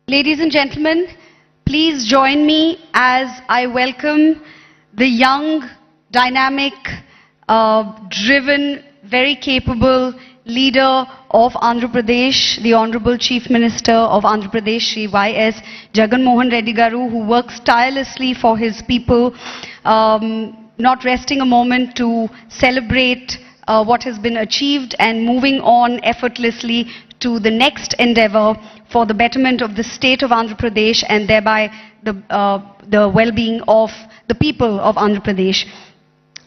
Ladies and gentlemen, please join me as I welcome the young, dynamic, driven, very capable leader of Andhra Pradesh, the Honorable Chief Minister of Andhra Pradesh, Shri Y.S. Jagan Reddy Garu, who works tirelessly for his people, not resting a moment to celebrate what has been achieved and moving on effortlessly to the next endeavor for the betterment of the state of Andhra Pradesh and thereby the well-being of the people of Andhra Pradesh.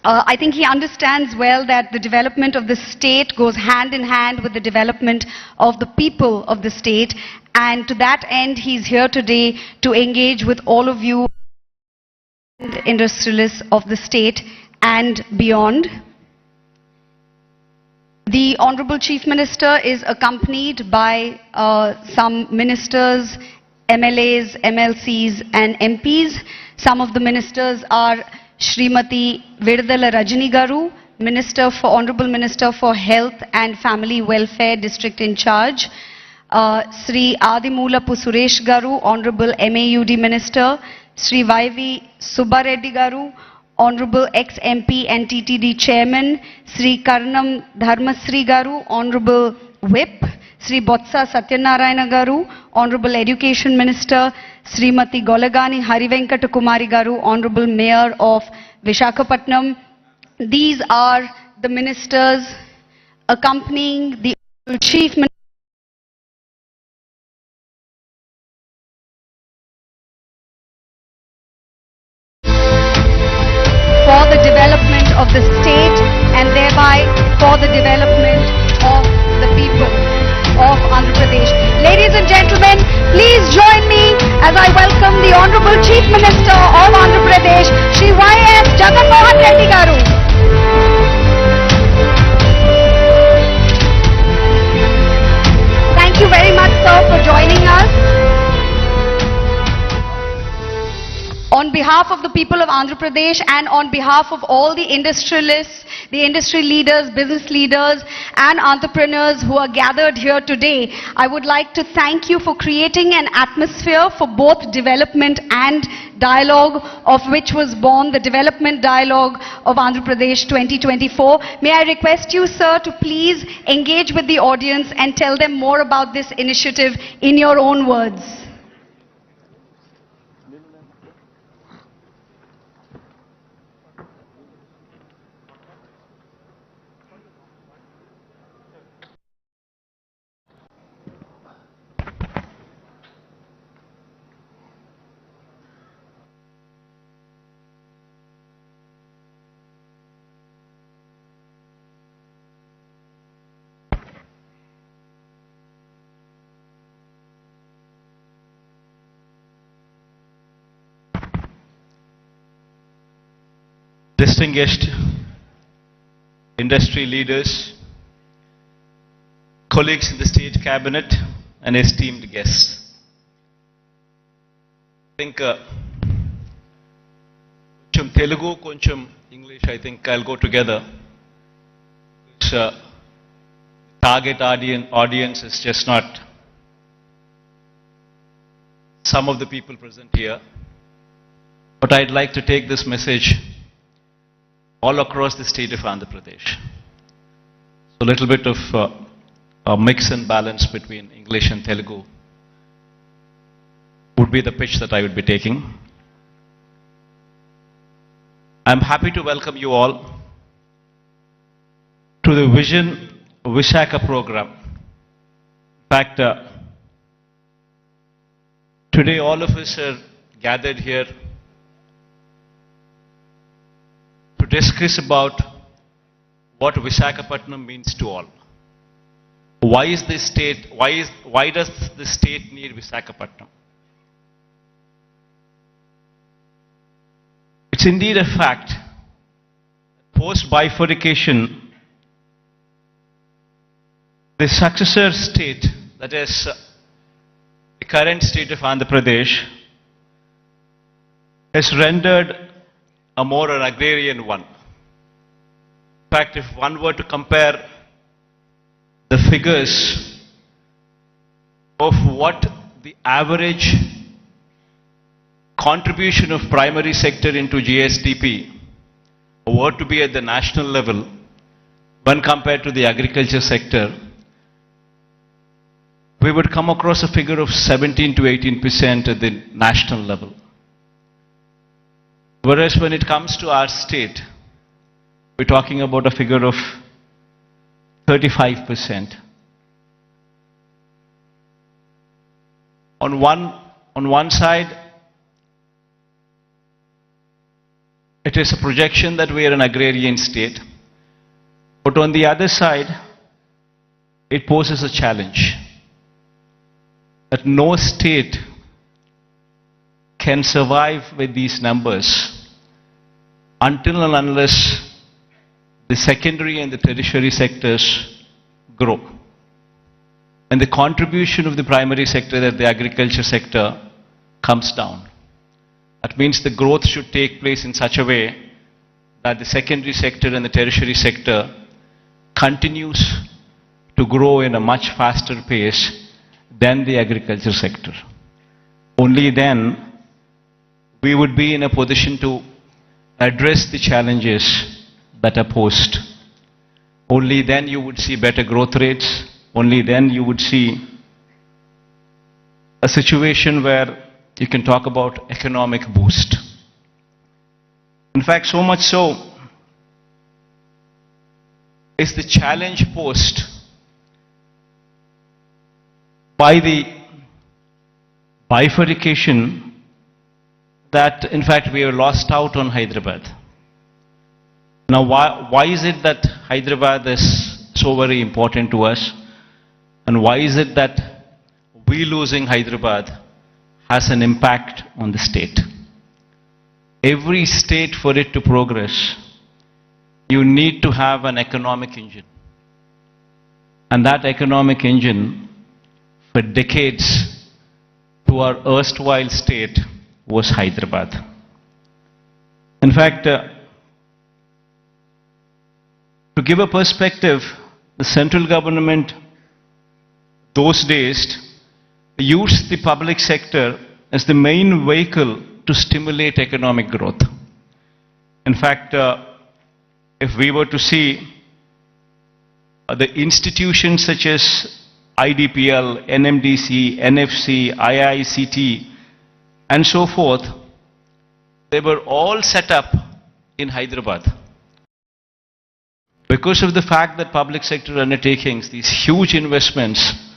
I think he understands well that the development of the state goes hand in hand with the development of the people of the state, and to that end he's here today to engage with all of you industrialists of the state and beyond. The Honorable Chief Minister is accompanied by some ministers, MLAs, MLCs and MPs. Some of the ministers are Srimati Vidala Rajani Garu, Honorable Minister for Health and Family Welfare District in charge, Sri Adimulapu Suresh Garu, Honorable MAUD Minister, Sri YV Subbareddy Garu, Honorable ex-MP and TTD Chairman, Sri Karnam Dharmasri Garu, Honorable Whip, Sri Botsa Satyanarayana Garu, Honorable Education Minister, Srimati Golagani Harivenkata Kumari Garu, Honorable Mayor of Visakhapatnam. These are the ministers accompanying the Chief Minister for the development of the state and thereby for the development of the people of Andhra Pradesh. Ladies and gentlemen, please join me as I welcome the Honorable Chief Minister of Andhra Pradesh, Shri Y.S. Jagan Reddy Garu. Thank you very much, sir, for joining us. On behalf of the people of Andhra Pradesh and on behalf of all the industrialists, the industry leaders, business leaders and entrepreneurs who are gathered here today, I would like to thank you for creating an atmosphere for both development and dialogue, of which was born the Development Dialogue of Andhra Pradesh 2024. May I request you, sir, to please engage with the audience and tell them more about this initiative in your own words. Distinguished industry leaders, colleagues in the state cabinet and esteemed guests. I think koncham Telugu, koncham English, I think I'll go together. Target audience is just not some of the people present here, but I'd like to take this message all across the state of Andhra Pradesh. So a little bit of a mix and balance between English and Telugu would be the pitch that I would be taking. I'm happy to welcome you all to the Vision Visakha program. In fact, today all of us are gathered here to discuss about what Visakhapatnam means to all. Why does the state need Visakhapatnam? It's indeed a fact. Post bifurcation, the successor state, that is the current state of Andhra Pradesh, has rendered a more an agrarian one. In fact, if one were to compare the figures of what the average contribution of primary sector into GSDP were to be at the national level when compared to the agriculture sector, we would come across a figure of 17 to 18% at the national level. Whereas when it comes to our state, we're talking about a figure of 35%. On one side, it is a projection that we are an agrarian state, but on the other side, it poses a challenge that no state can survive with these numbers until and unless the secondary and the tertiary sectors grow. And the contribution of the primary sector, that the agriculture sector, comes down. That means the growth should take place in such a way that the secondary sector and the tertiary sector continues to grow in a much faster pace than the agriculture sector. Only then we would be in a position to address the challenges that are posed. Only then you would see better growth rates. Only then you would see a situation where you can talk about economic boost. In fact, so much so is the challenge posed by the bifurcation that in fact we have lost out on Hyderabad. Now why is it that Hyderabad is so very important to us? And why is it that we losing Hyderabad has an impact on the state? Every state, for it to progress, you need to have an economic engine. And that economic engine, for decades, to our erstwhile state, was Hyderabad. In fact, to give a perspective, the central government those days used the public sector as the main vehicle to stimulate economic growth. In fact, if we were to see the institutions such as IDPL, NMDC, NFC, IICT, and so forth, they were all set up in Hyderabad. Because of the fact that public sector undertakings, these huge investments,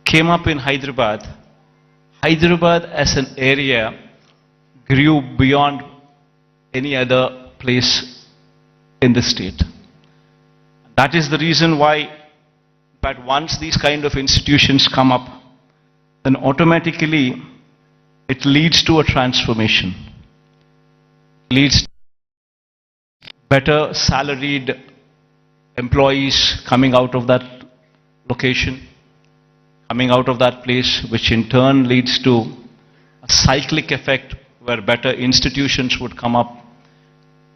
came up in Hyderabad, Hyderabad as an area grew beyond any other place in the state. That is the reason why, but once these kind of institutions come up, then automatically it leads to a transformation. Leads to better salaried employees coming out of that location, coming out of that place, which in turn leads to a cyclic effect where better institutions would come up,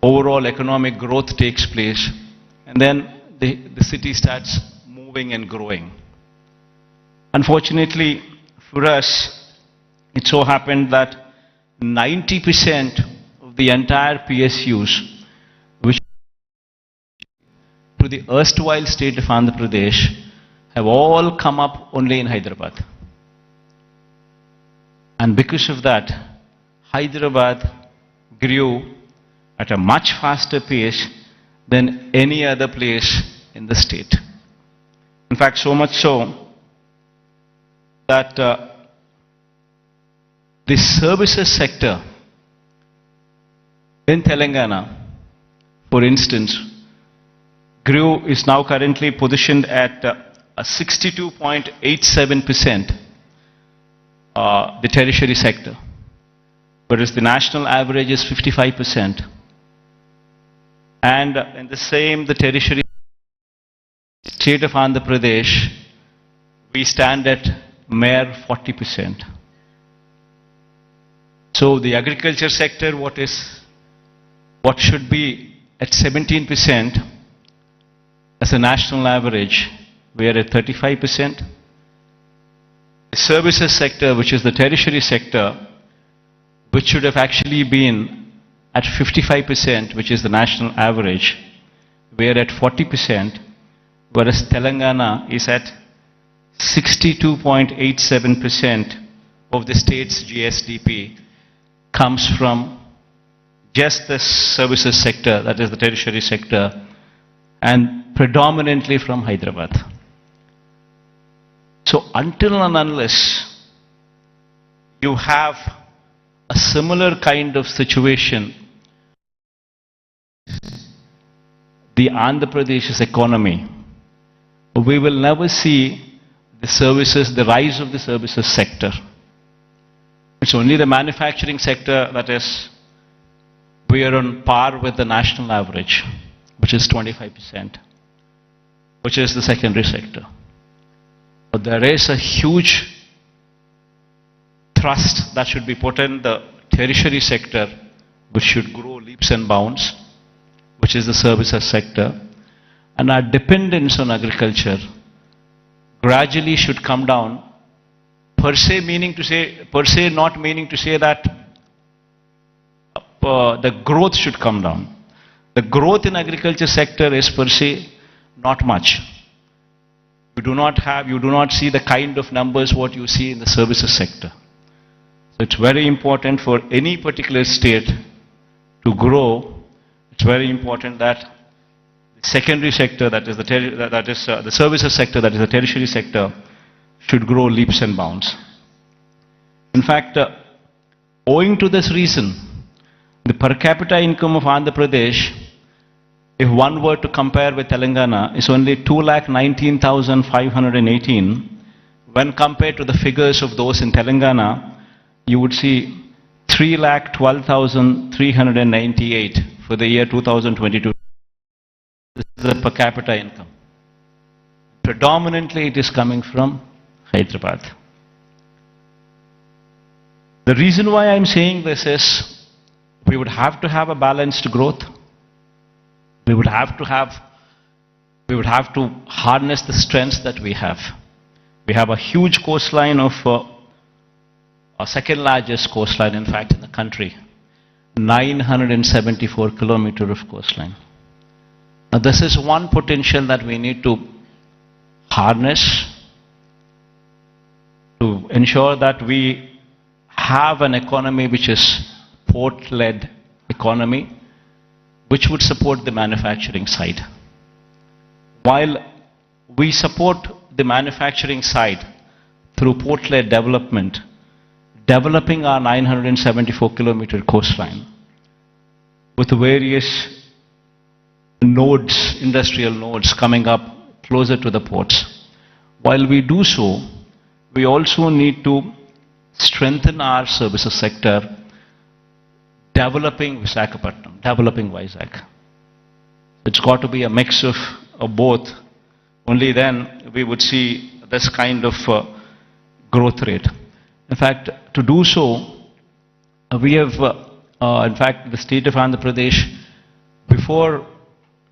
overall economic growth takes place, and then the city starts moving and growing. Unfortunately for us, it so happened that 90% of the entire PSUs, which to the erstwhile state of Andhra Pradesh, have all come up only in Hyderabad. And because of that, Hyderabad grew at a much faster pace than any other place in the state. In fact, so much so that the services sector in Telangana, for instance, is now currently positioned at a 62.87%, the tertiary sector, whereas the national average is 55%. And in the same, the tertiary state of Andhra Pradesh, we stand at mere 40%. So the agriculture sector, what should be at 17% as a national average, we are at 35%. the services sector, which is the tertiary sector, which should have actually been at 55%, which is the national average, we're at 40%, whereas Telangana is at 62.87% of the state's GSDP comes from just the services sector, that is the tertiary sector, and predominantly from Hyderabad. So until and unless you have a similar kind of situation, the Andhra Pradesh's economy, we will never see the services, the rise of the services sector. It's only the manufacturing sector that is, we are on par with the national average, which is 25%, which is the secondary sector. But there is a huge thrust that should be put in the tertiary sector, which should grow leaps and bounds, which is the services sector. And our dependence on agriculture gradually should come down, per se not meaning to say that the growth should come down. The growth in agriculture sector is per se not much. You do not see the kind of numbers what you see in the services sector. So it's very important for any particular state to grow. It's very important that the secondary sector, that is the services sector, that is the tertiary sector, should grow leaps and bounds. In fact, owing to this reason, the per capita income of Andhra Pradesh, if one were to compare with Telangana, is only 2,19,518. When compared to the figures of those in Telangana, you would see 3,12,398 for the year 2022. This is the per capita income. Predominantly it is coming from Hyderabad. The reason why I'm saying this is, we would have to have a balanced growth. We would have to harness the strengths that we have. We have a huge coastline of our second largest coastline, in fact, in the country. 974 kilometers of coastline. Now this is one potential that we need to harness to ensure that we have an economy which is port-led economy, which would support the manufacturing side. While we support the manufacturing side through port-led development, developing our 974-kilometer coastline with various nodes, industrial nodes coming up closer to the ports. While we do so, we also need to strengthen our services sector, developing Visakhapatnam, developing Vizag. It's got to be a mix of both. Only then we would see this kind of growth rate. In fact, to do so, we have, in fact, the state of Andhra Pradesh, before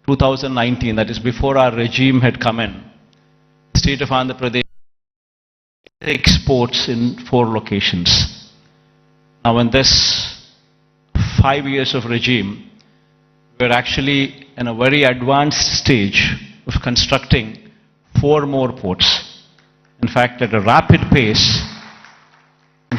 2019, that is before our regime had come in, the state of Andhra Pradesh exports in 4 locations. Now in this 5 years of regime, we're actually in a very advanced stage of constructing 4 more ports. In fact, at a rapid pace, the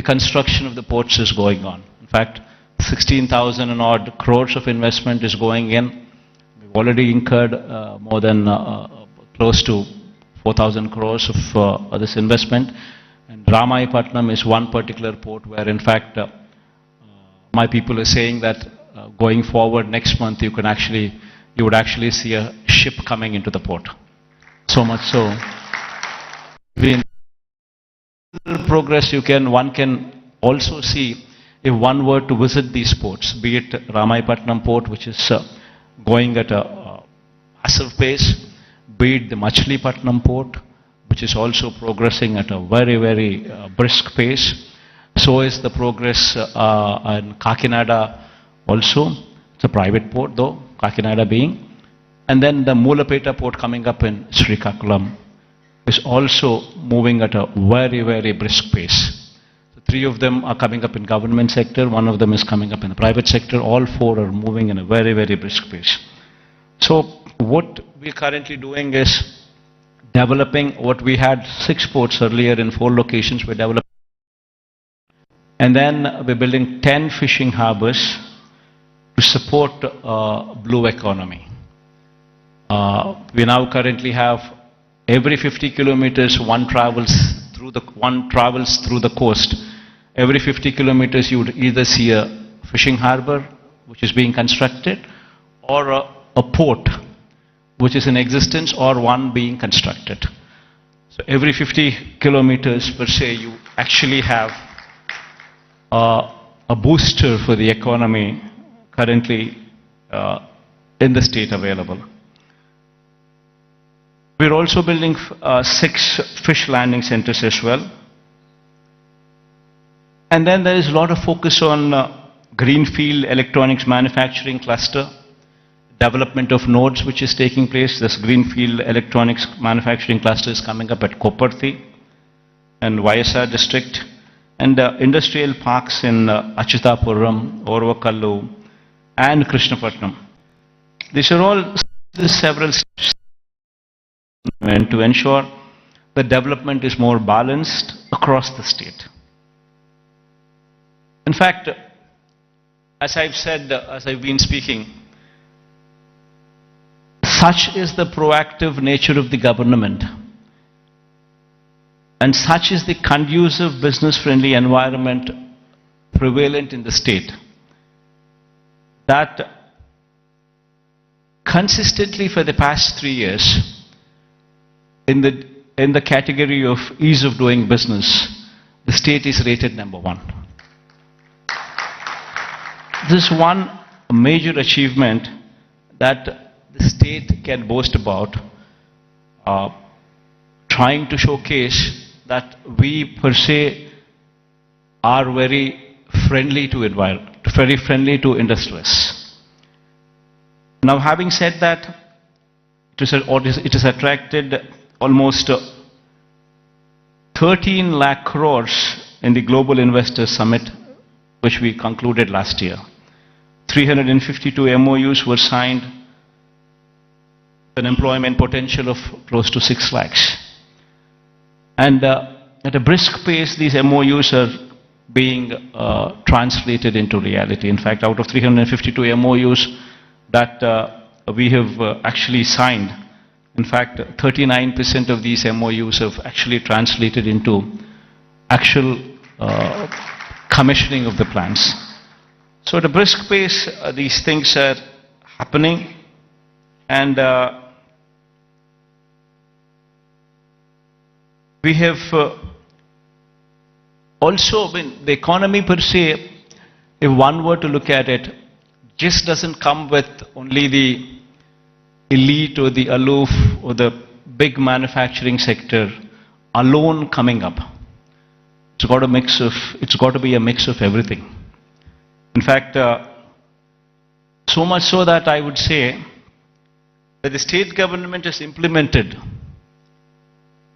construction of the ports is going on. In fact, 16,000 and odd crores of investment is going in. We've already incurred more than close to 4,000 crores of this investment. And Ramayapatnam is one particular port where, in fact, my people are saying that going forward next month, you would actually see a ship coming into the port. So much so. In progress, one can also see if one were to visit these ports, be it Ramayapatnam port, which is going at a massive pace, be it the Machilipatnam port, which is also progressing at a very, very brisk pace. So is the progress in Kakinada also. It's a private port though, Kakinada being. And then the Mulapeta port coming up in Srikakulam. is also moving at a very, very brisk pace. So 3 of them are coming up in government sector, 1 of them is coming up in the private sector, all 4 are moving in a very, very brisk pace. So what we're currently doing is developing what we had 6 ports earlier in 4 locations, we're developing. And then we're building 10 fishing harbors to support blue economy. We now currently have every 50 kilometers one travels through the coast. Every 50 kilometers you would either see a fishing harbor which is being constructed, or a port which is in existence, or one being constructed. So every 50 kilometers per se you actually have a booster for the economy currently in the state available. We're also building 6 fish landing centers as well. And then there is a lot of focus on greenfield electronics manufacturing cluster, development of nodes which is taking place. This greenfield electronics manufacturing cluster is coming up at Koparthi and YSR district, and industrial parks in Achutapuram, Orvakallu and Krishnapatnam. These are all several steps to ensure the development is more balanced across the state. In fact, as I've said, as I've been speaking, such is the proactive nature of the government, and such is the conducive business-friendly environment prevalent in the state, that consistently for the past 3 years, in the category of ease of doing business, the state is rated number 1. This is one major achievement that the state can boast about, trying to showcase that we per se are very friendly to environment, very friendly to industrialists. Now, having said that, it has attracted almost 13 lakh crores in the Global Investors Summit, which we concluded last year. 352 MOUs were signed, an employment potential of close to 6 lakhs. And at a brisk pace, these MOUs are being translated into reality. In fact, out of 352 MOUs that we have actually signed, in fact, 39% of these MOUs have actually translated into actual commissioning of the plants. So at a brisk pace, these things are happening, and we have also been, the economy per se, if one were to look at it, just doesn't come with only the elite or the aloof or the big manufacturing sector alone coming up. It's got to be a mix of everything. In fact, so much so that I would say that the state government has implemented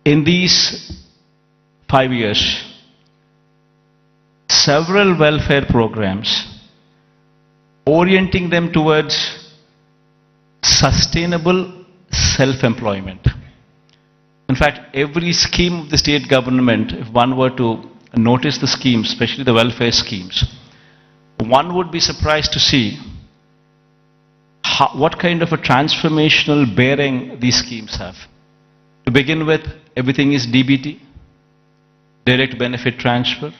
in these 5 years several welfare programs, orienting them towards sustainable self-employment. In fact, every scheme of the state government, if one were to notice the schemes, especially the welfare schemes, one would be surprised to see what kind of a transformational bearing these schemes have. To begin with, everything is DBT, direct benefit transfer,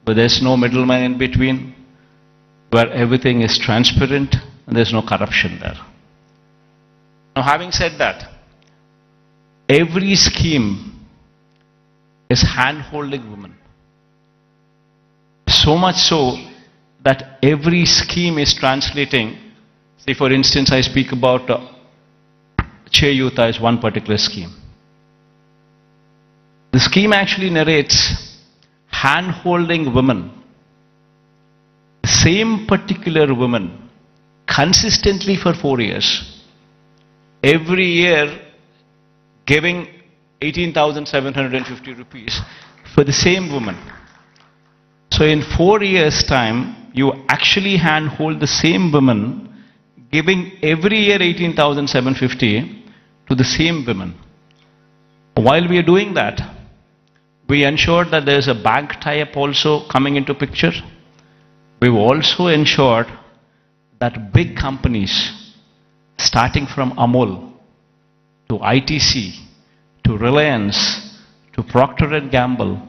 where there's no middleman in between, where everything is transparent and there's no corruption there. Now, having said that, every scheme is hand-holding women. So much so that every scheme is translating. Say, for instance, I speak about Cheyuta as one particular scheme. The scheme actually narrates hand-holding women, the same particular woman, consistently for 4 years. Every year giving 18,750 rupees for the same woman. So in 4 years' time, you actually handhold the same woman, giving every year 18,750 to the same women. While we are doing that, we ensured that there is a bank tie-up also coming into picture. We've also ensured that big companies, starting from Amul, to ITC, to Reliance, to Procter & Gamble,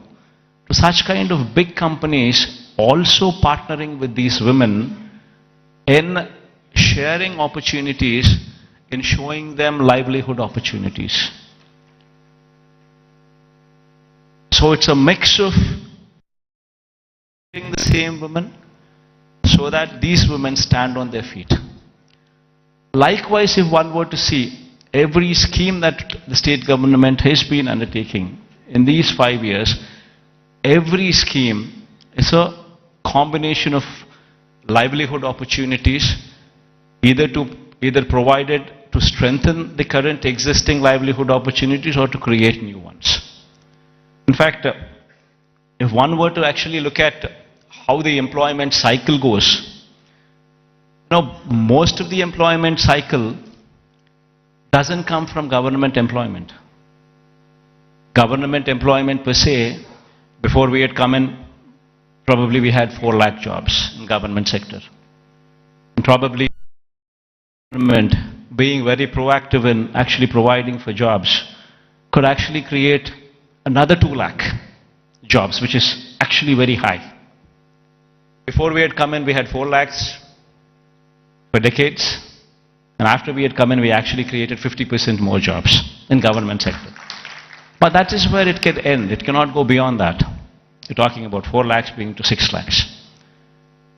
to such kind of big companies also partnering with these women in sharing opportunities, in showing them livelihood opportunities. So it's a mix of the same women so that these women stand on their feet. Likewise, if one were to see every scheme that the state government has been undertaking in these 5 years, every scheme is a combination of livelihood opportunities, either provided to strengthen the current existing livelihood opportunities or to create new ones. In fact, if one were to actually look at how the employment cycle goes, most of the employment cycle doesn't come from government employment. Government employment per se, before we had come in, probably we had 4 lakh jobs in government sector. And probably government being very proactive in actually providing for jobs could actually create another 2 lakh jobs, which is actually very high. Before we had come in, we had 4 lakhs for decades. And after we had come in, we actually created 50% more jobs in government sector. But that is where it can end. It cannot go beyond that. You're talking about 4 lakhs being to 6 lakhs.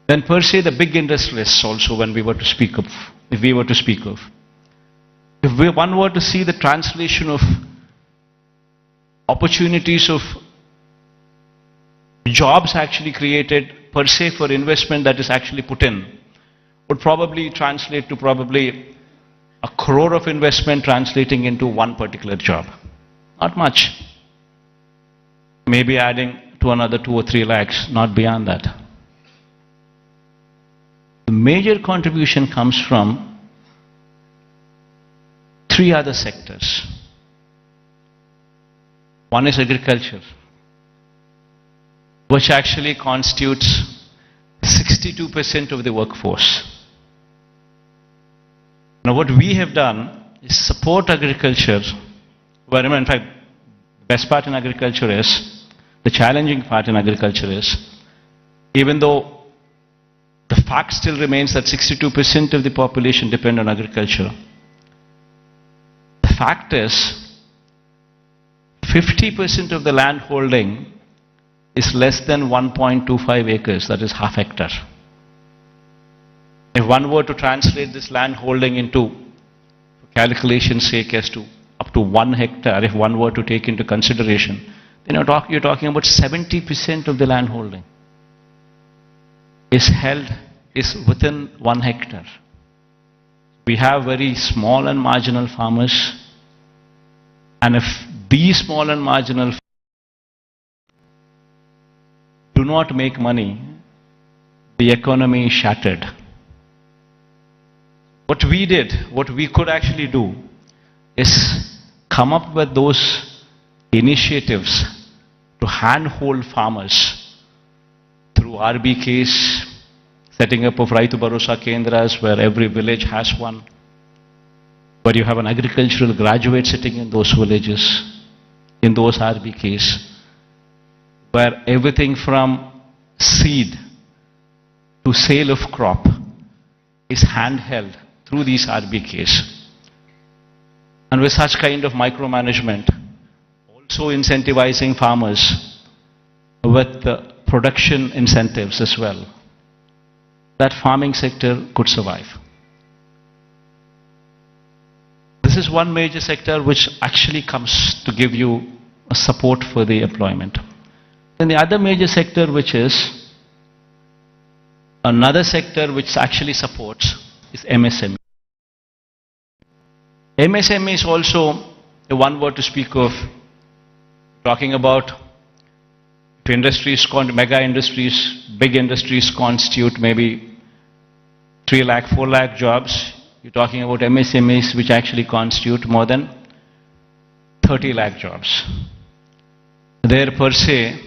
Then per se, the big industrialists also, when we were to speak of, if we were to speak of, if one were to see the translation of opportunities of jobs actually created per se for investment that is actually put in, would probably translate to probably 1 crore of investment translating into one particular job. Not much. Maybe adding to another 2 or 3 lakhs, not beyond that. The major contribution comes from 3 other sectors. One is agriculture, which actually constitutes 62% of the workforce. Now what we have done is support agriculture, where in fact the best part in agriculture is, the challenging part in agriculture is, even though the fact still remains that 62% of the population depend on agriculture, the fact is 50% of the land holding is less than 1.25 acres, that is half hectare. If one were to translate this land holding into, for calculation's sake, as to up to 1 hectare, if one were to take into consideration, then you're talking about 70% of the land holding is within 1 hectare. We have very small and marginal farmers, and if these small and marginal farmers do not make money, the economy is shattered. What we did, what we could actually do, is come up with those initiatives to handhold farmers through RBKs, setting up of Raitu Bharosa Kendras where every village has one, where you have an agricultural graduate sitting in those villages, in those RBKs, where everything from seed to sale of crop is handheld through these RBKs. And with such kind of micromanagement, also incentivizing farmers with production incentives as well, that farming sector could survive. This is one major sector which actually comes to give you a support for the employment. Then the other major sector, which is another sector which actually supports, is MSME. MSME is also, if one were to speak of, Talking about if industries, mega industries, big industries constitute maybe 3 lakh, 4 lakh jobs. You're talking about MSMEs which actually constitute more than 30 lakh jobs. There per se,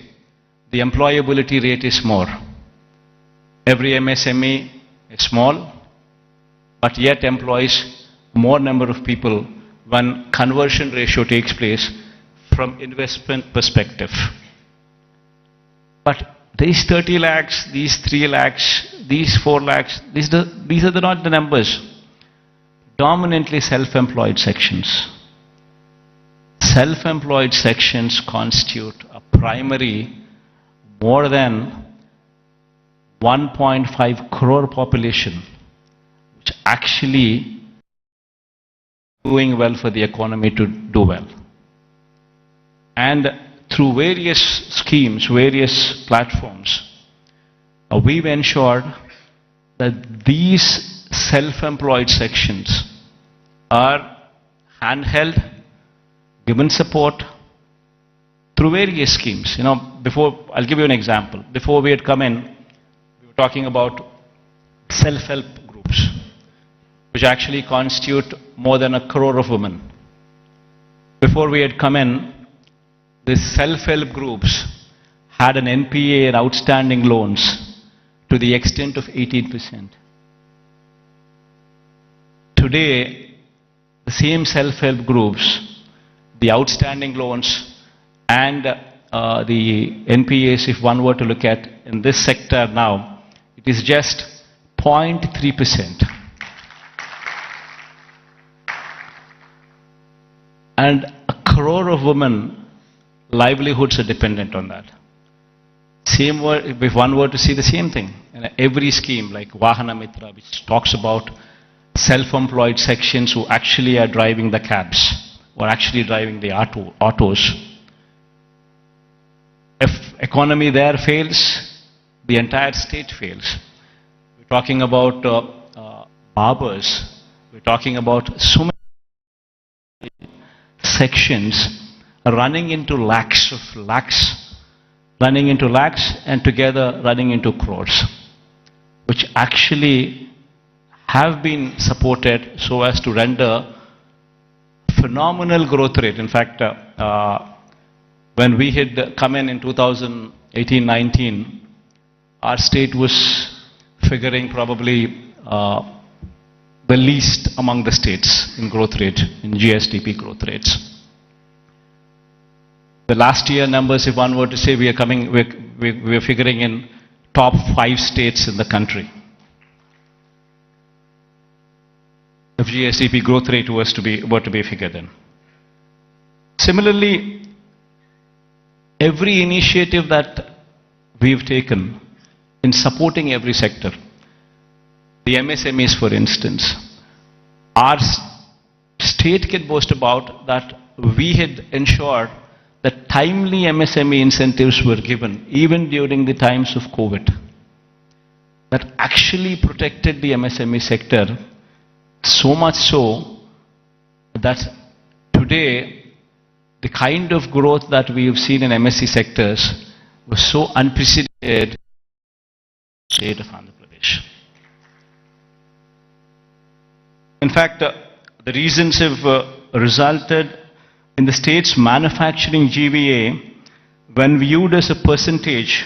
the employability rate is more. Every MSME is small, but yet employs more number of people when conversion ratio takes place from investment perspective. But these 30 lakhs, these 3 lakhs, these 4 lakhs, these are not the numbers. Dominantly self-employed sections. Self-employed sections constitute a primary more than 1.5 crore population, which actually doing well for the economy to do well. And through various schemes, various platforms, we've ensured that these self-employed sections are handheld, given support through various schemes. You know, before, I'll give you an example. Before we had come in, we were talking about self-help groups, which actually constitute more than 1 crore of women. Before we had come in, these self-help groups had an NPA and outstanding loans to the extent of 18%. Today, the same self-help groups, the outstanding loans and the NPAs, if one were to look at in this sector now, it is just 0.3%. And 1 crore of women, livelihoods are dependent on that. Same word, if one were to see the same thing, and every scheme like Vahana Mitra, which talks about self-employed sections who actually are driving the cabs or actually driving the autos. If economy there fails, the entire state fails. We're talking about barbers. We're talking about so many sections running into lakhs, and together running into crores, which actually have been supported so as to render phenomenal growth rate. In fact, when we had come in 2018-19, our state was figuring probably the least among the states in growth rate, in GSDP growth rates. The last year numbers, if one were to say, we are figuring in top 5 states in the country. If GSDP growth rate were to be figured in. Similarly, every initiative that we've taken in supporting every sector, the MSMEs for instance, our state can boast about that we had ensured that timely MSME incentives were given even during the times of COVID. That actually protected the MSME sector, so much so that today the kind of growth that we have seen in MSE sectors was so unprecedented in the state of Andhra Pradesh. In fact, the reasons have resulted in the state's manufacturing GVA, when viewed as a percentage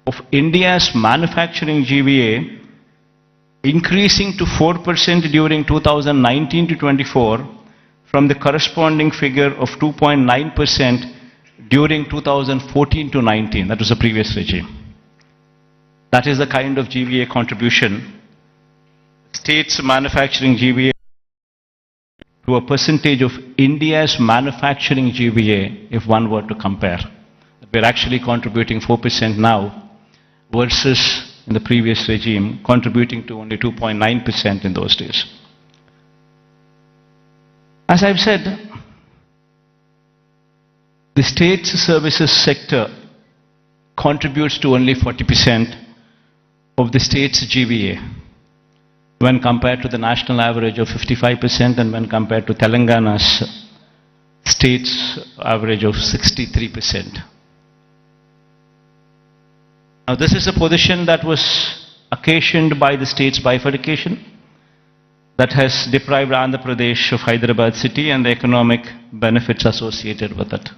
of India's manufacturing GVA, increasing to 4% during 2019 to 24 from the corresponding figure of 2.9% during 2014 to 19. That was the previous regime. That is the kind of GVA contribution. State's manufacturing GVA to a percentage of India's manufacturing GVA, if one were to compare. We're actually contributing 4% now versus in the previous regime, contributing to only 2.9% in those days. As I've said, the state's services sector contributes to only 40% of the state's GVA when compared to the national average of 55% and when compared to Telangana's state's average of 63%. Now this is a position that was occasioned by the state's bifurcation that has deprived Andhra Pradesh of Hyderabad city and the economic benefits associated with it.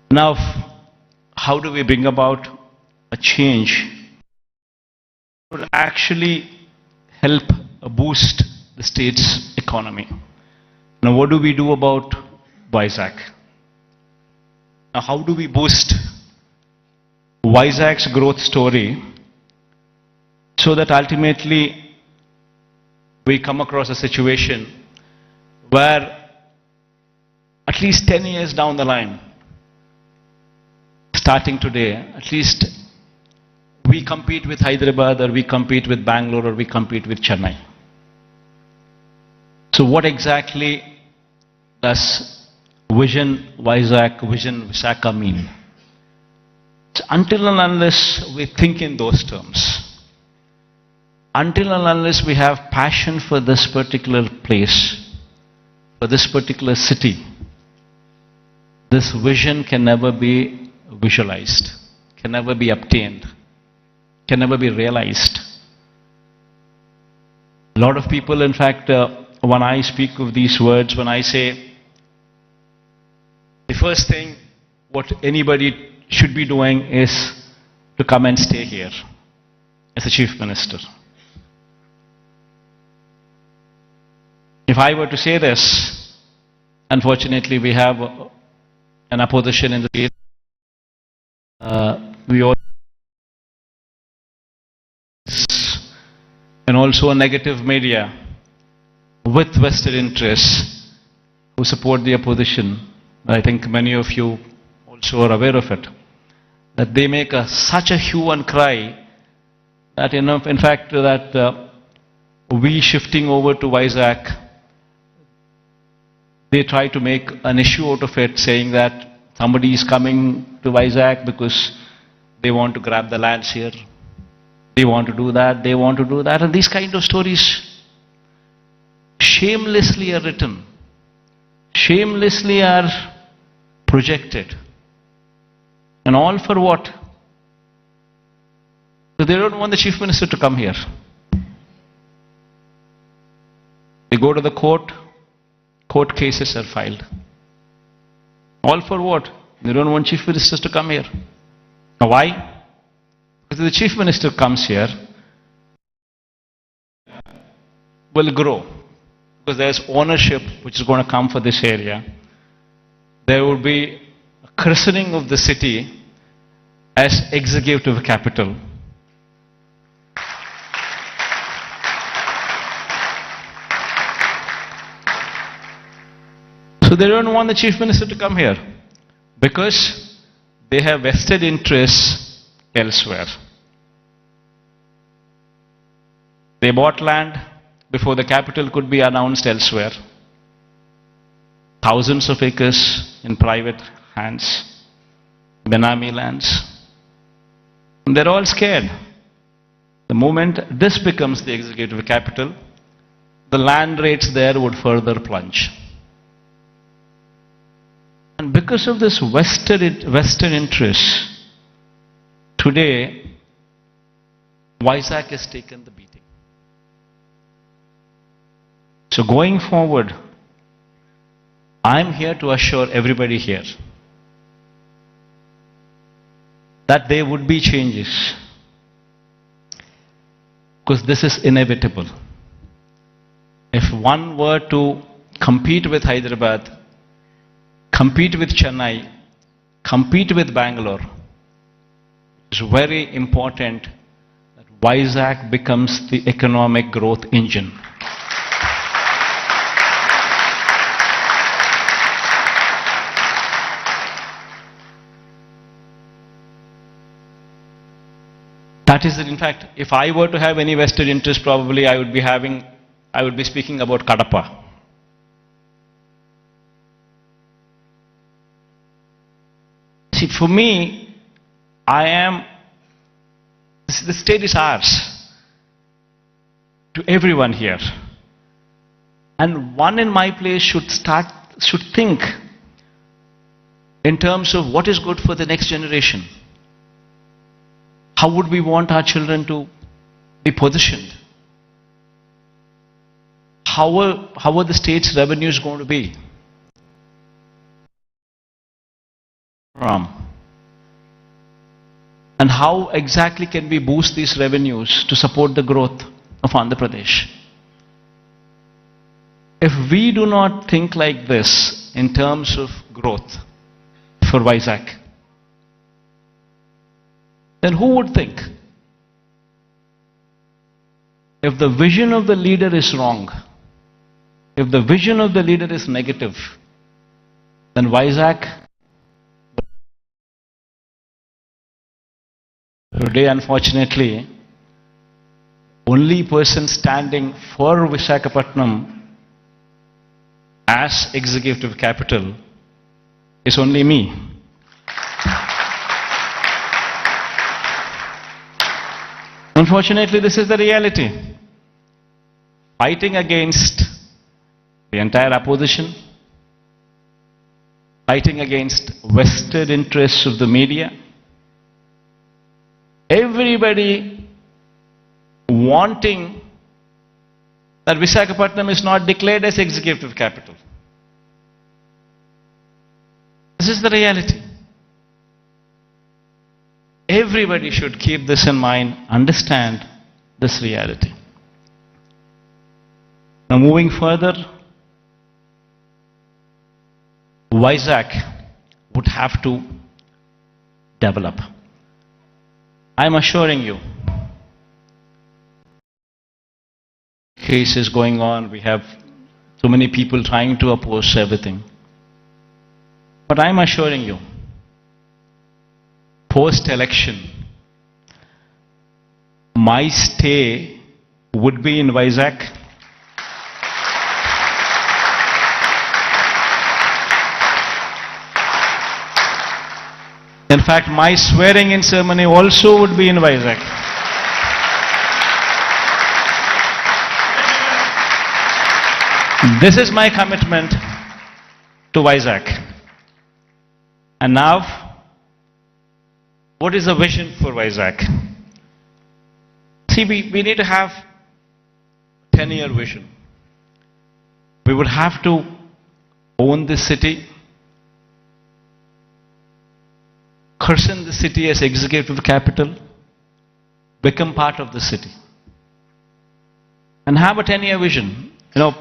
Now, how do we bring about a change that will actually help boost the state's economy? Now, what do we do about Vizag? Now, how do we boost Vizag's growth story so that ultimately we come across a situation where at least 10 years down the line, starting today, at least we compete with Hyderabad or we compete with Bangalore or we compete with Chennai. So what exactly does Vision Vizag, Vision Visakha mean? So until and unless we think in those terms, until and unless we have passion for this particular place, for this particular city, this vision can never be visualized, can never be obtained, can never be realized. A lot of people, in fact, when I speak of these words, when I say the first thing what anybody should be doing is to come and stay here as a chief minister. If I were to say this, unfortunately we have an opposition in the state. We all and also a negative media with vested interests who support the opposition. I think many of you also are aware of it. That they make such a hue and cry that in fact that we shifting over to Vizag, they try to make an issue out of it, saying that somebody is coming to Vizag because they want to grab the lands here. They want to do that, they want to do that. And these kind of stories shamelessly are written, shamelessly are projected. And all for what? So they don't want the chief minister to come here. They go to the court, court cases are filed. All for what? They don't want chief ministers to come here. Now why? Because if the chief minister comes here, will grow. Because there's ownership which is going to come for this area. There will be a christening of the city as executive capital. So they don't want the chief minister to come here because they have vested interests elsewhere. They bought land before the capital could be announced elsewhere. Thousands of acres in private hands, Benami lands. And they're all scared. The moment this becomes the executive capital, the land rates there would further plunge. And because of this vested interest, today, Vizag has taken the beating. So going forward, I'm here to assure everybody here that there would be changes. Because this is inevitable. If one were to compete with Hyderabad, compete with Chennai, compete with Bangalore, it's very important that Vizag becomes the economic growth engine. That is, in fact, if I were to have any vested interest, probably I would be speaking about Kadapa. See, for me, the state is ours. To everyone here. And one in my place should think in terms of what is good for the next generation. How would we want our children to be positioned? How are the state's revenues going to be? And how exactly can we boost these revenues to support the growth of Andhra Pradesh? If we do not think like this in terms of growth for Vizag, then who would think? If the vision of the leader is wrong, if the vision of the leader is negative, then Vizag today, unfortunately, only person standing for Visakhapatnam as executive capital is only me. Unfortunately, this is the reality. Fighting against the entire opposition, fighting against vested interests of the media, everybody wanting that Visakhapatnam is not declared as executive capital. This is the reality. Everybody should keep this in mind, understand this reality. Now moving further, Vizag would have to develop. I am assuring you, cases going on, we have so many people trying to oppose everything. But I am assuring you, post-election, my stay would be in Vizag. In fact, my swearing-in ceremony also would be in Vizag. This is my commitment to Vizag. And now, what is the vision for Vizag? See, we need to have a 10-year vision. We would have to own this city, christen the city as executive capital, become part of the city, and have a 10-year vision. You know,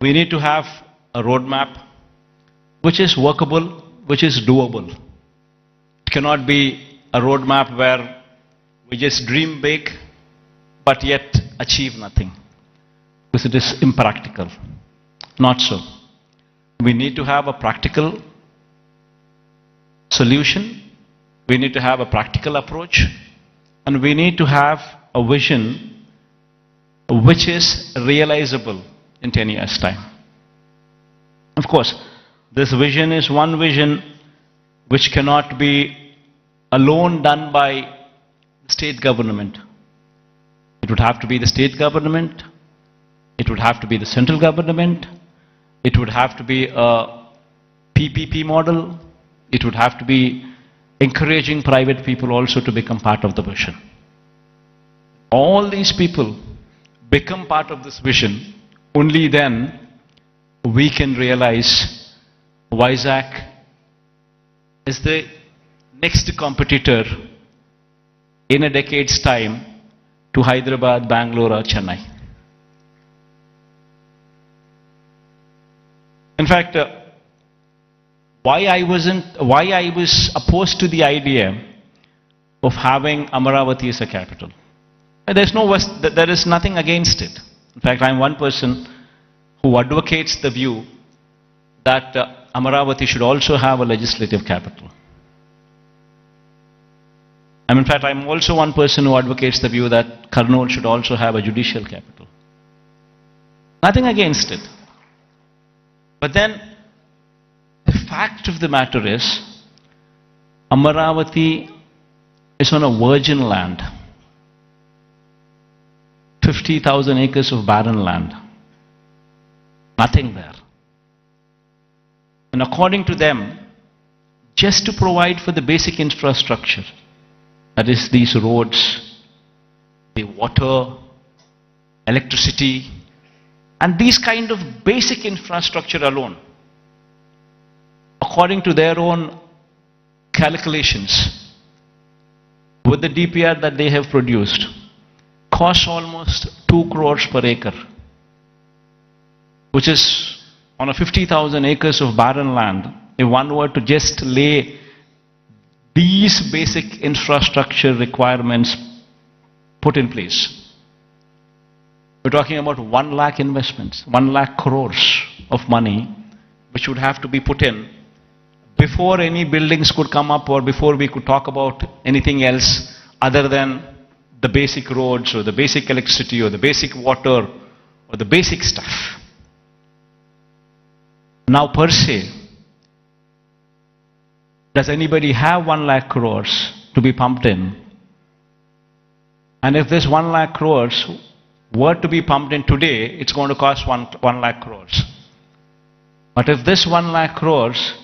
we need to have a roadmap which is workable, which is doable. It cannot be a roadmap where we just dream big but yet achieve nothing, because it is impractical. Not so. We need to have a practical solution, we need to have a practical approach, and we need to have a vision which is realizable in 10 years' time. Of course, this vision is one vision which cannot be alone done by the state government. It would have to be the state government, it would have to be the central government, it would have to be a PPP model, it would have to be encouraging private people also to become part of the vision. All these people become part of this vision, only then we can realize Vizag is the next competitor in a decade's time to Hyderabad, Bangalore or Chennai. In fact, why I was opposed to the idea of having Amaravati as a capital. There is nothing against it. In fact, I am one person who advocates the view that Amaravati should also have a legislative capital. And in fact, I am also one person who advocates the view that Kurnool should also have a judicial capital. Nothing against it. But then, the fact of the matter is, Amaravati is on a virgin land. 50,000 acres of barren land. Nothing there. And according to them, just to provide for the basic infrastructure, that is these roads, the water, electricity, and these kind of basic infrastructure alone, according to their own calculations, with the DPR that they have produced, costs almost 2 crores per acre, which is on a 50,000 acres of barren land. If one were to just lay these basic infrastructure requirements put in place, we're talking about 1 lakh investments, 1 lakh crores of money, which would have to be put in before any buildings could come up, or before we could talk about anything else other than the basic roads or the basic electricity or the basic water or the basic stuff. Now per se, does anybody have 1 lakh crores to be pumped in? And if this 1 lakh crores were to be pumped in today, it's going to cost 1 lakh crores. But if this 1 lakh crores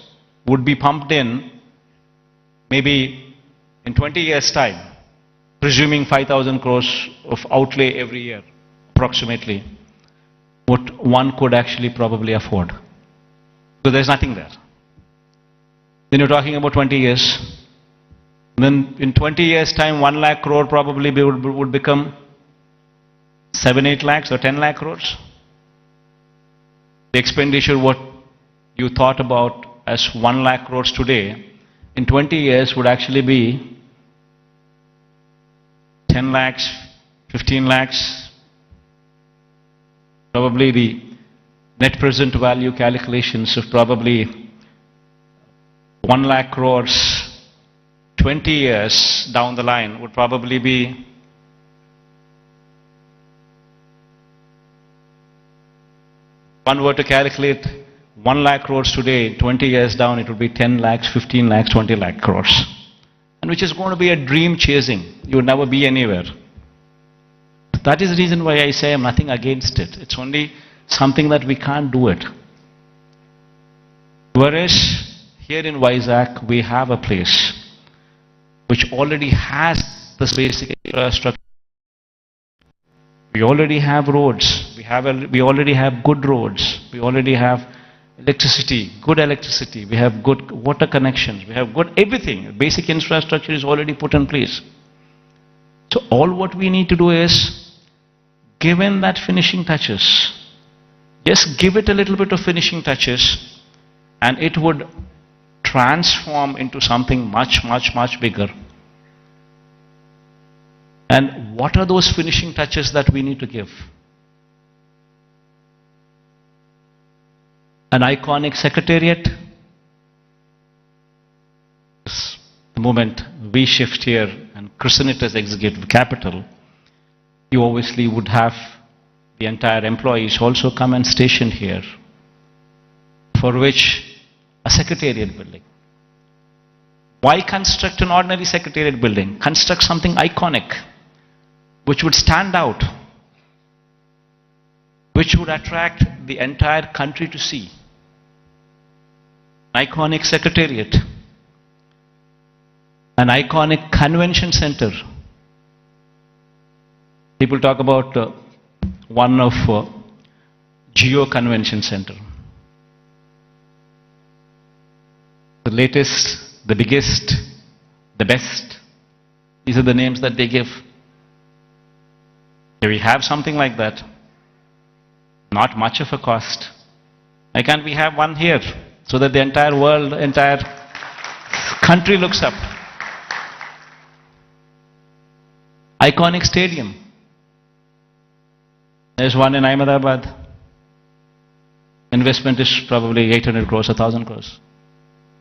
would be pumped in maybe in 20 years' time, presuming 5,000 crores of outlay every year, approximately, what one could actually probably afford. So there's nothing there. Then you're talking about 20 years. Then in 20 years' time, 1 lakh crore probably would become 7, 8 lakhs or 10 lakh crores. The expenditure what you thought about as 1 lakh crores today, in 20 years would actually be 10 lakhs, 15 lakhs. Probably the net present value calculations of probably 1 lakh crores 20 years down the line would probably be one were to calculate 1 lakh crores today, 20 years down it would be 10 lakhs, 15 lakhs, 20 lakh crores. And which is going to be a dream chasing. You would never be anywhere. That is the reason why I say I'm nothing against it. It's only something that we can't do it. Whereas here in Vizag we have a place which already has this basic infrastructure. We already have roads. We already have good roads. We already have electricity, good electricity. We have good water connections. We have good everything. Basic infrastructure is already put in place. So all what we need to do is, given that finishing touches, just give it a little bit of finishing touches, and it would transform into something much, much, much bigger. And what are those finishing touches that we need to give? An iconic secretariat. The moment we shift here and christen it as executive capital, you obviously would have the entire employees also come and station here, for which a secretariat building. Why construct an ordinary secretariat building? Construct something iconic, which would stand out, which would attract the entire country to see. An iconic secretariat, an iconic convention center. People talk about one of Geo Convention Center. The latest, the biggest, the best. These are the names that they give. Here we have something like that. Not much of a cost. Why can't we have one here, so that the entire world, entire country looks up? Iconic stadium. There's one in Ahmedabad. Investment is probably 800 crores, 1,000 crores.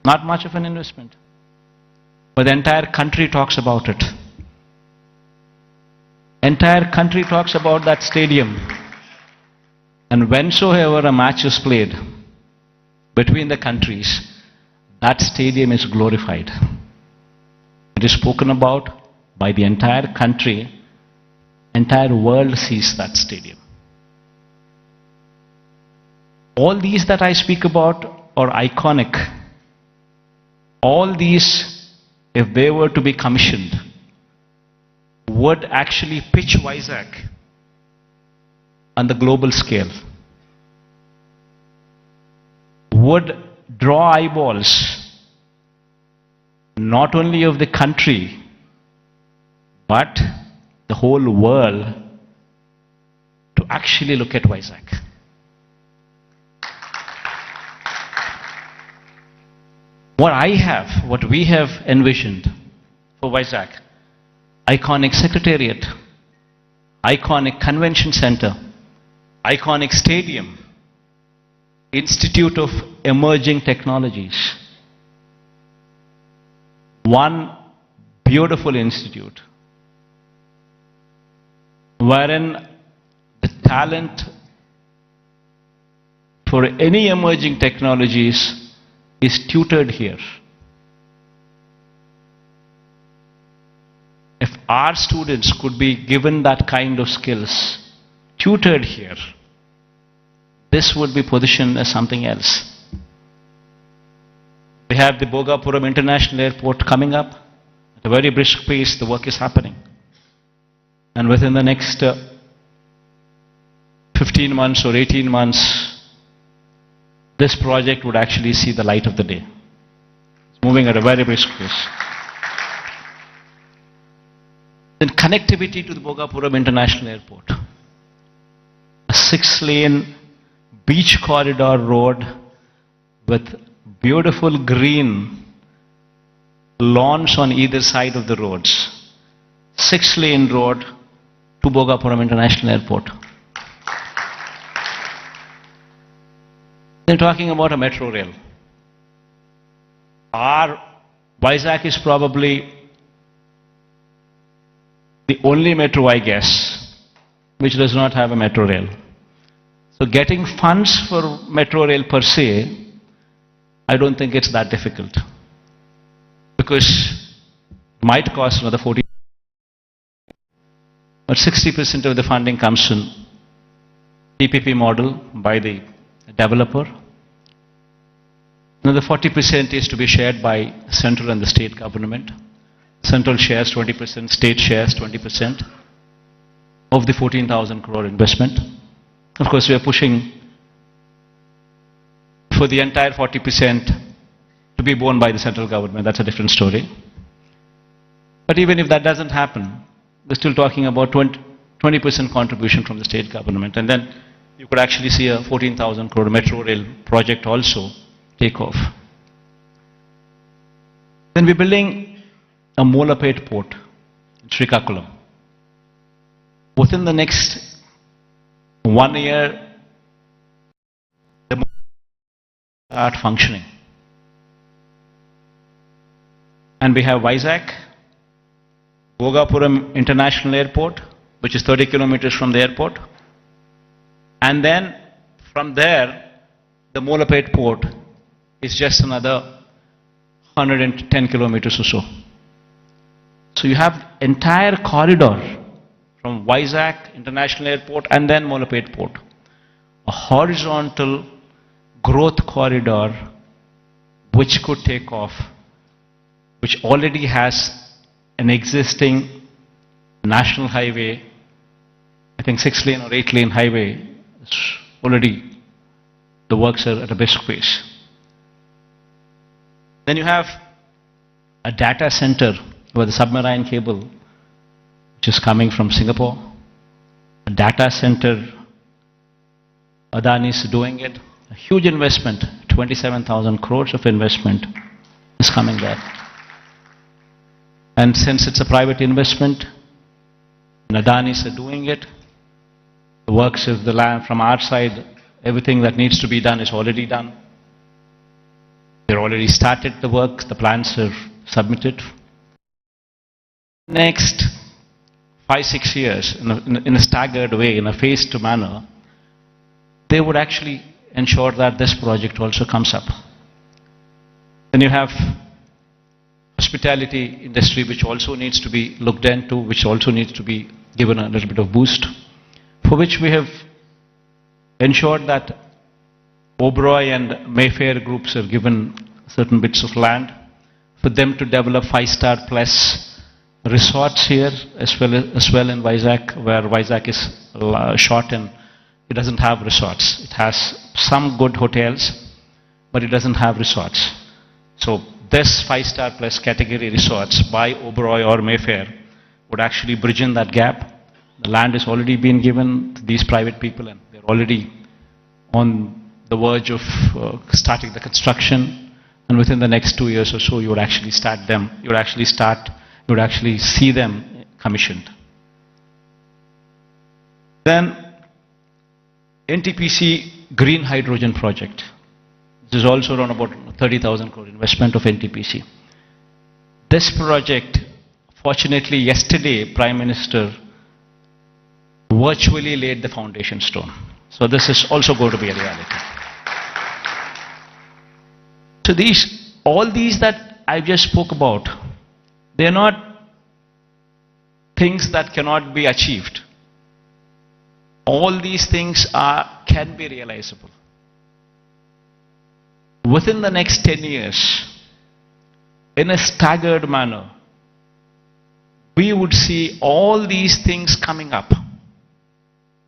Not much of an investment. But the entire country talks about it. Entire country talks about that stadium. And whensoever a match is played between the countries, that stadium is glorified. It is spoken about by the entire country. Entire world sees that stadium. All these that I speak about are iconic. All these, if they were to be commissioned, would actually pitch Vizag on the global scale, would draw eyeballs not only of the country but the whole world to actually look at Vizag. What we have envisioned for Vizag, iconic secretariat, iconic convention center, iconic stadium, Institute of Emerging Technologies. One beautiful institute wherein the talent for any emerging technologies is tutored here. If our students could be given that kind of skills, tutored here, this would be positioned as something else. We have the Bhogapuram International Airport coming up. At a very brisk pace, the work is happening. And within the next 15 months or 18 months, this project would actually see the light of the day. It's moving at a very brisk pace. Then connectivity to the Bhogapuram International Airport. A 6-lane beach corridor road with beautiful green lawns on either side of the roads. 6-lane road to Bhogapuram International Airport. They're talking about a metro rail. Our Vizag is probably the only metro, I guess, which does not have a metro rail. So getting funds for metro rail per se, I don't think it's that difficult. Because it might cost another 40, but 60% of the funding comes in PPP model by the developer. Another 40% is to be shared by central and the state government. Central shares 20%, state shares 20% of the 14,000 crore investment. Of course, we are pushing for the entire 40% to be borne by the central government. That's a different story. But even if that doesn't happen, we're still talking about 20% contribution from the state government. And then you could actually see a 14,000 crore metro rail project also take off. Then we're building a Molapet port in Srikakulam. Within the next 1 year, the port will start functioning. And we have Vizag, Bhogapuram International Airport, which is 30 kilometers from the airport. And then from there, the Molapet port is just another 110 kilometers or so. So you have entire corridor from Vizag International Airport and then Molapet port. A horizontal growth corridor which could take off, which already has an existing national highway, I think 6-lane or 8-lane highway. It's already, the works are at a brisk pace. Then you have a data center with a submarine cable which is coming from Singapore. A data center, Adani is doing it. A huge investment, 27,000 crores of investment is coming there. And since it's a private investment, and Adani is doing it, the works of the land from our side, everything that needs to be done is already done. They've already started the work, the plans are submitted. Next 5-6 years, in a staggered way, in a phased manner, they would actually ensure that this project also comes up. Then you have hospitality industry, which also needs to be looked into, which also needs to be given a little bit of boost, for which we have ensured that Oberoi and Mayfair groups have given certain bits of land for them to develop 5-star plus resorts here as well in Vizag, where Vizag is short and it doesn't have resorts. It has some good hotels, but it doesn't have resorts. So this 5-star plus category resorts by Oberoi or Mayfair would actually bridge in that gap. The land has already been given to these private people and they're already on the verge of starting the construction. And within the next 2 years or so, you would actually start them, you would actually see them commissioned. Then NTPC Green Hydrogen Project. This is also around about 30,000 crore investment of NTPC. This project, fortunately yesterday, Prime Minister virtually laid the foundation stone. So this is also going to be a reality. So all these that I just spoke about, they're not things that cannot be achieved. All these things can be realizable. Within the next 10 years, in a staggered manner, we would see all these things coming up.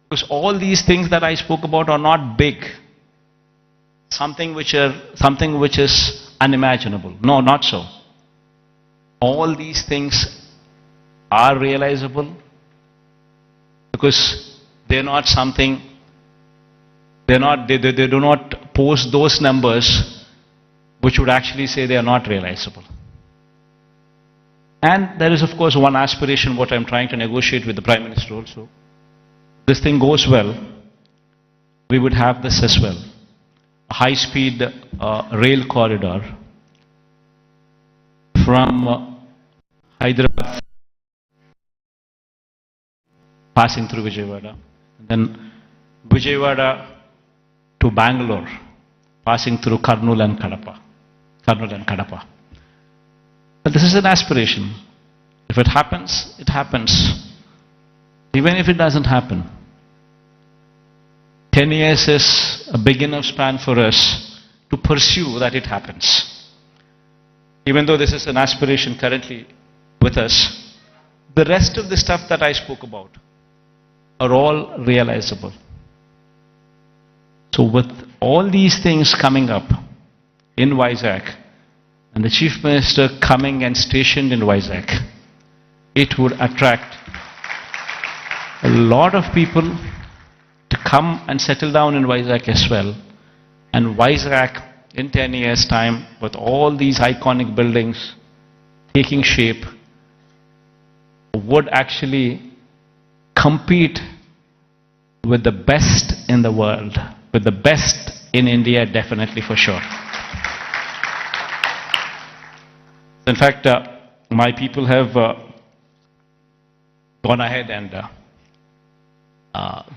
Because all these things that I spoke about are not big. Something which is unimaginable. No, not so. All these things are realizable because they're not something, they do not post those numbers which would actually say they are not realizable. And there is of course one aspiration what I'm trying to negotiate with the Prime Minister also. This thing goes well, we would have this as well. A high-speed rail corridor from Hyderabad passing through Vijayawada, and then Vijayawada to Bangalore passing through Kurnool and Kadapa. But this is an aspiration. If it happens, it happens. Even if it doesn't happen, 10 years is a big enough span for us to pursue that it happens. Even though this is an aspiration currently with us, the rest of the stuff that I spoke about are all realizable. So with all these things coming up in Vizag, and the Chief Minister coming and stationed in Vizag, it would attract a lot of people to come and settle down in Vizag as well. And Vizag in 10 years' time, with all these iconic buildings taking shape, would actually compete with the best in the world, with the best in India, definitely for sure. In fact, my people have gone ahead and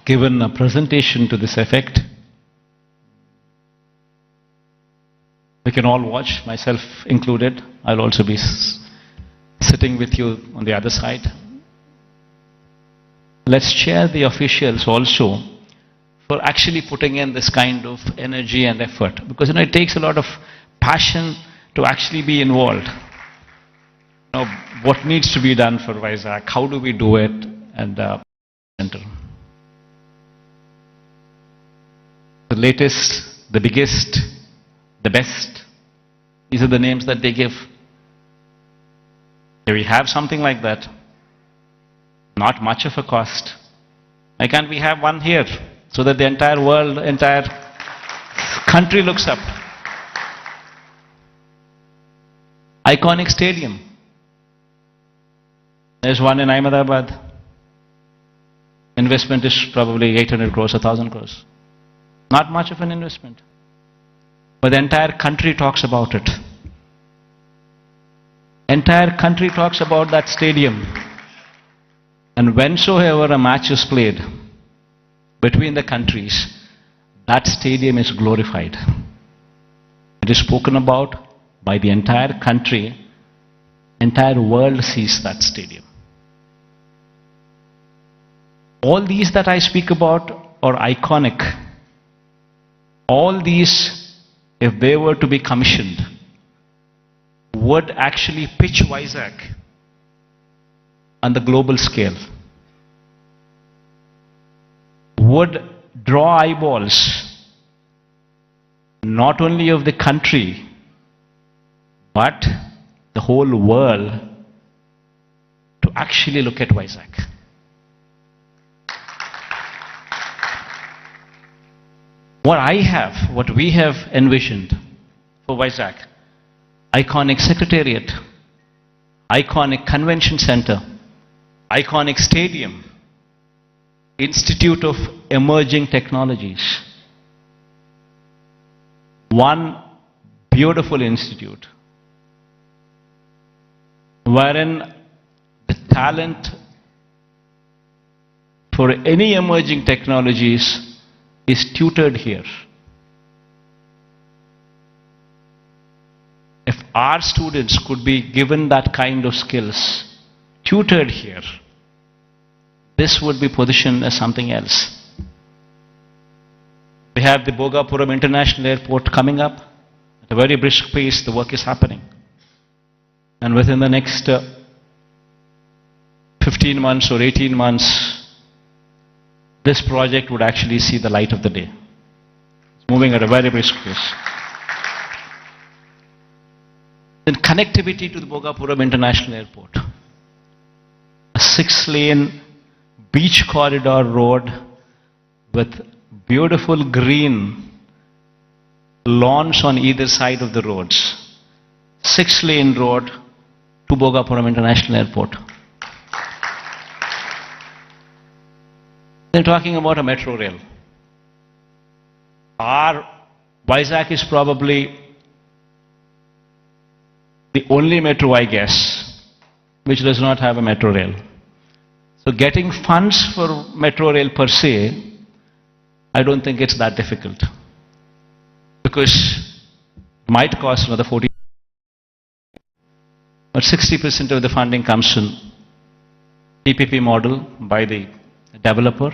given a presentation to this effect. We can all watch, myself included. I'll also be sitting with you on the other side. Let's cheer the officials also for actually putting in this kind of energy and effort. Because it takes a lot of passion to actually be involved. What needs to be done for Vizag? How do we do it? And center. The latest, the biggest, the best. These are the names that they give. Here we have something like that. Not much of a cost. Why can't we have one here so that the entire world, entire country looks up? Iconic stadium. There's one in Ahmedabad. Investment is probably 800 crores, 1,000 crores. Not much of an investment. But the entire country talks about it. Entire country talks about that stadium. And whensoever a match is played between the countries, that stadium is glorified. It is spoken about by the entire country. Entire world sees that stadium. All these that I speak about are iconic. all these, if they were to be commissioned, would actually pitch Vizag on the global scale, would draw eyeballs not only of the country but the whole world to actually look at Vizag. What we have envisioned for Vizag, iconic secretariat, iconic convention center, iconic stadium, Institute of Emerging Technologies. One beautiful institute wherein the talent for any emerging technologies is tutored here. If our students could be given that kind of skills, tutored here, this would be positioned as something else. We have the Bhogapuram International Airport coming up. At a very brisk pace, the work is happening. And within the next 15 months or 18 months, this project would actually see the light of the day. It's moving at a very brisk pace. Then connectivity to the Bhogapuram International Airport. A 6-lane beach corridor road with beautiful green lawns on either side of the roads. 6-lane road to Bhogapuram International Airport. They're talking about a metro rail. Our Vizag is probably the only metro, I guess, which does not have a metro rail. So getting funds for metro rail per se, I don't think it's that difficult. Because it might cost another 40, but 60% of the funding comes in PPP model by the developer.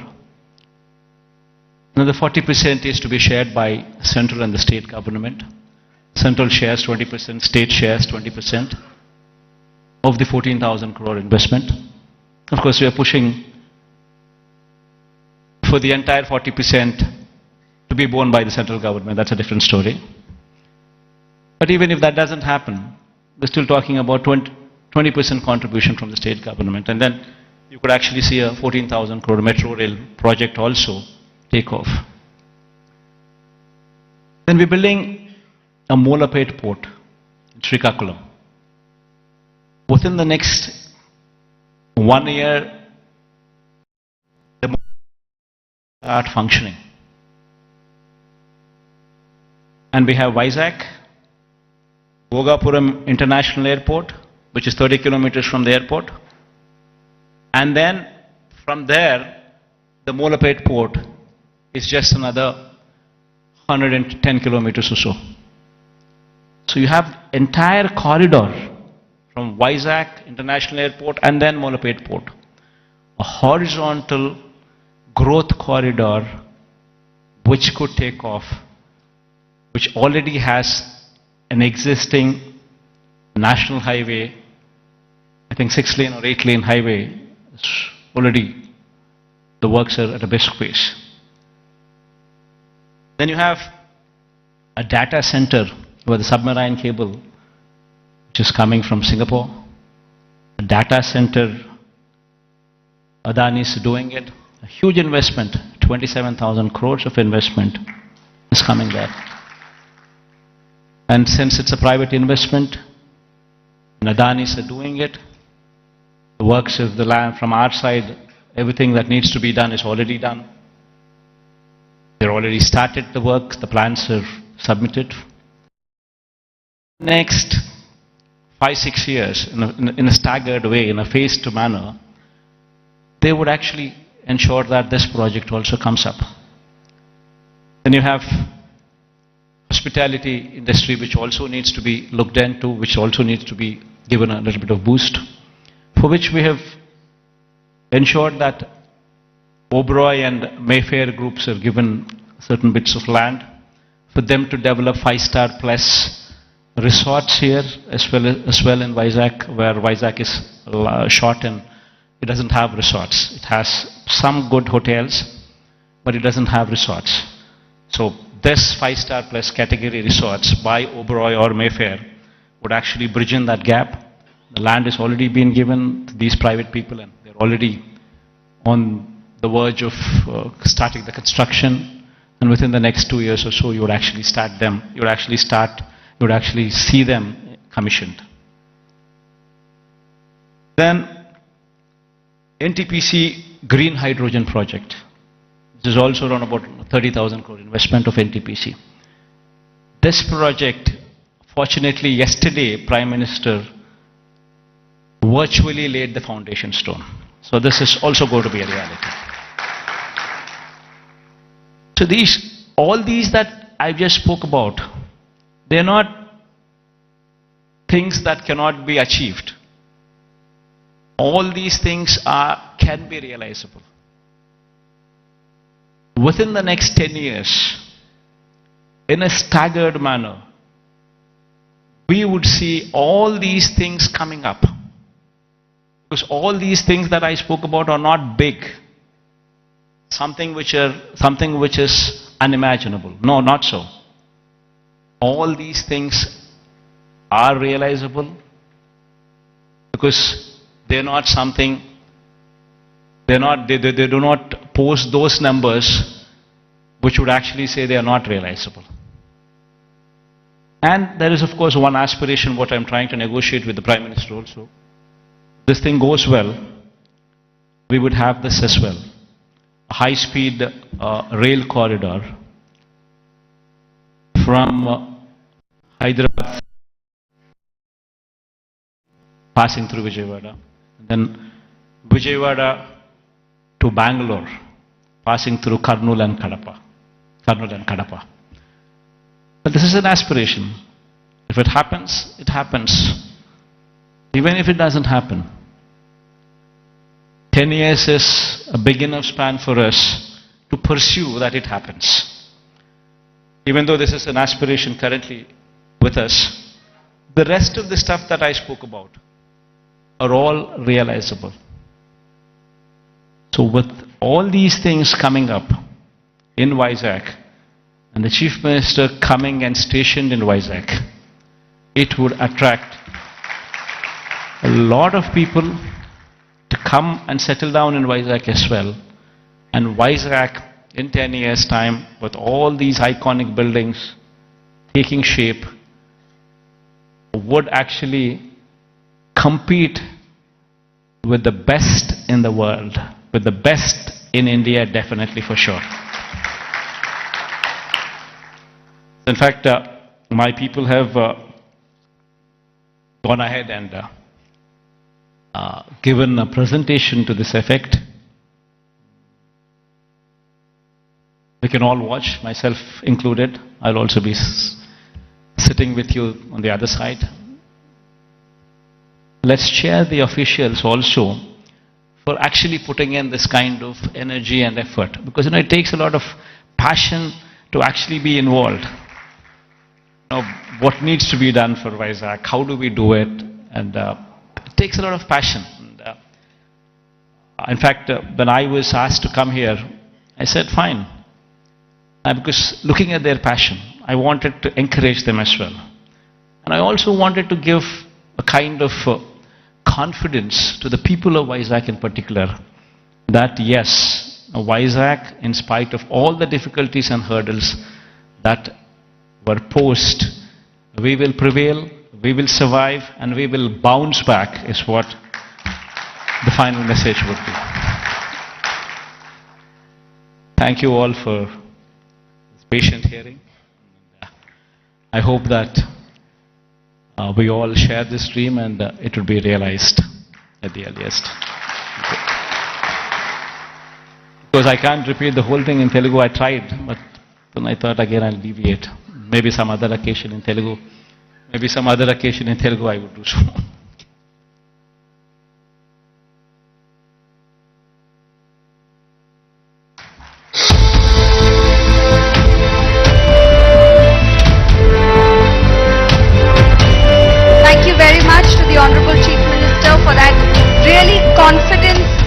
Another 40% is to be shared by central and the state government. Central shares 20%, state shares 20% of the 14,000 crore investment. Of course, we are pushing for the entire 40% to be borne by the central government. That's a different story. But even if that doesn't happen, we're still talking about 20% contribution from the state government. And then you could actually see a 14,000 crore metro rail project also take off. Then we're building a Molapet port in Srikakulam. Within the next 1 year, the port will start functioning. And we have Vizag, Bhogapuram International Airport, which is 30 kilometers from the airport. And then from there, the Molapet port is just another 110 kilometers or so. So you have entire corridor from Vizag International Airport and then Molapet port. A horizontal growth corridor which could take off, which already has an existing national highway, I think 6-lane or 8-lane highway. It's already, the works are at a brisk pace. Then you have a data center with a submarine cable which is coming from Singapore. A data center, Adani is doing it. A huge investment, 27,000 crores of investment is coming there. And since it's a private investment, and Adanis are doing it, the works of the land from our side, everything that needs to be done is already done. They're already started the work, the plans are submitted. Next 5-6 years, in a staggered way, in a phased manner, they would actually ensure that this project also comes up. Then you have hospitality industry, which also needs to be looked into, which also needs to be given a little bit of boost, for which we have ensured that Oberoi and Mayfair groups have given certain bits of land. for them to develop 5-star plus resorts here as well in Vizag, where Vizag is short and it doesn't have resorts. It has some good hotels, but it doesn't have resorts. So this 5-star plus category resorts by Oberoi or Mayfair would actually bridge in that gap. The land has already been given to these private people and they're already on the verge of starting the construction, and within the next 2 years or so you would actually see them commissioned. Then NTPC Green Hydrogen Project. This is also around about 30,000 crore investment of NTPC. This project, fortunately yesterday Prime Minister virtually laid the foundation stone. So this is also going to be a reality. So all these that I just spoke about, they're not things that cannot be achieved. All these things can be realizable. Within the next 10 years, in a staggered manner, we would see all these things coming up. Because all these things that I spoke about are not big. Something which is unimaginable. No, not so. All these things are realizable because they're not something, they do not pose those numbers which would actually say they are not realizable. And there is of course one aspiration what I'm trying to negotiate with the Prime Minister also. This thing goes well, we would have this as well. A high-speed rail corridor from Hyderabad passing through Vijayawada, and then Vijayawada to Bangalore passing through Kurnool and Kadapa. But this is an aspiration. If it happens, it happens. Even if it doesn't happen, 10 years is a big enough span for us to pursue that it happens. Even though this is an aspiration currently with us, the rest of the stuff that I spoke about are all realizable. So with all these things coming up in Vizag, and the Chief Minister coming and stationed in Vizag, it would attract a lot of people to come and settle down in Vizag as well. And Vizag in 10 years' time, with all these iconic buildings taking shape, would actually compete with the best in the world, with the best in India, definitely for sure. In fact, my people have gone ahead and given a presentation to this effect. We can all watch, myself included. I'll also be sitting with you on the other side. Let's cheer the officials also for actually putting in this kind of energy and effort. Because it takes a lot of passion to actually be involved. What needs to be done for Vizag? How do we do it? And it takes a lot of passion. And, in fact, when I was asked to come here, I said, fine. Because looking at their passion, I wanted to encourage them as well. And I also wanted to give a kind of confidence to the people of Vizag in particular, that yes, Vizag, in spite of all the difficulties and hurdles that were posed, we will prevail, we will survive, and we will bounce back, is what the final message would be. Thank you all for this patient hearing. I hope that we all share this dream and it will be realized at the earliest. Because I can't repeat the whole thing in Telugu. I tried, but then I thought again I'll deviate. Maybe some other occasion in Telugu. Maybe some other occasion in Telugu I would do so.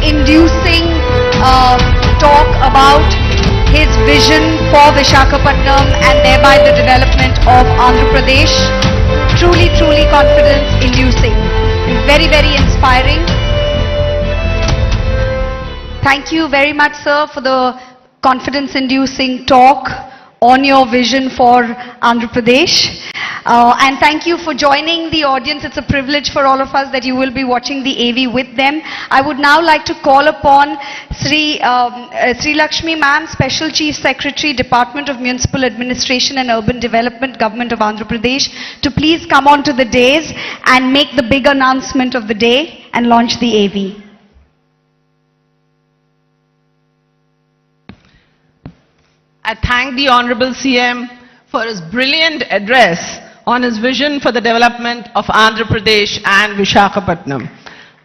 inducing talk about his vision for Visakhapatnam and thereby the development of Andhra Pradesh. Truly, truly confidence inducing. Very, very inspiring. Thank you very much, sir, for the confidence inducing talk on your vision for Andhra Pradesh. And thank you for joining the audience. It's a privilege for all of us that you will be watching the AV with them. I would now like to call upon Sri Lakshmi ma'am, Special Chief Secretary, Department of Municipal Administration and Urban Development, Government of Andhra Pradesh, to please come on to the dais and make the big announcement of the day and launch the AV. I thank the Honorable CM for his brilliant address on his vision for the development of Andhra Pradesh and Visakhapatnam.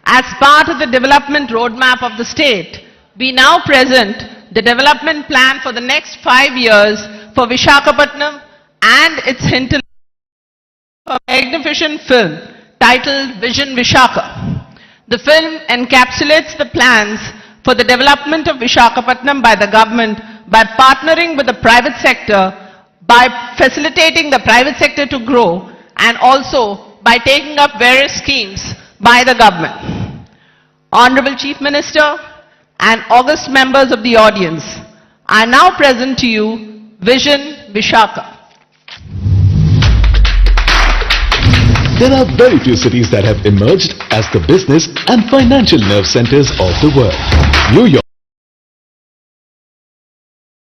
As part of the development roadmap of the state, we now present the development plan for the next 5 years for Visakhapatnam and its hinterland, a magnificent film titled Vision Visakha. The film encapsulates the plans for the development of Visakhapatnam by the government by partnering with the private sector, by facilitating the private sector to grow, and also by taking up various schemes by the government. Honorable Chief Minister and august members of the audience, I now present to you Vision Visakha. There are very few cities that have emerged as the business and financial nerve centers of the world. New York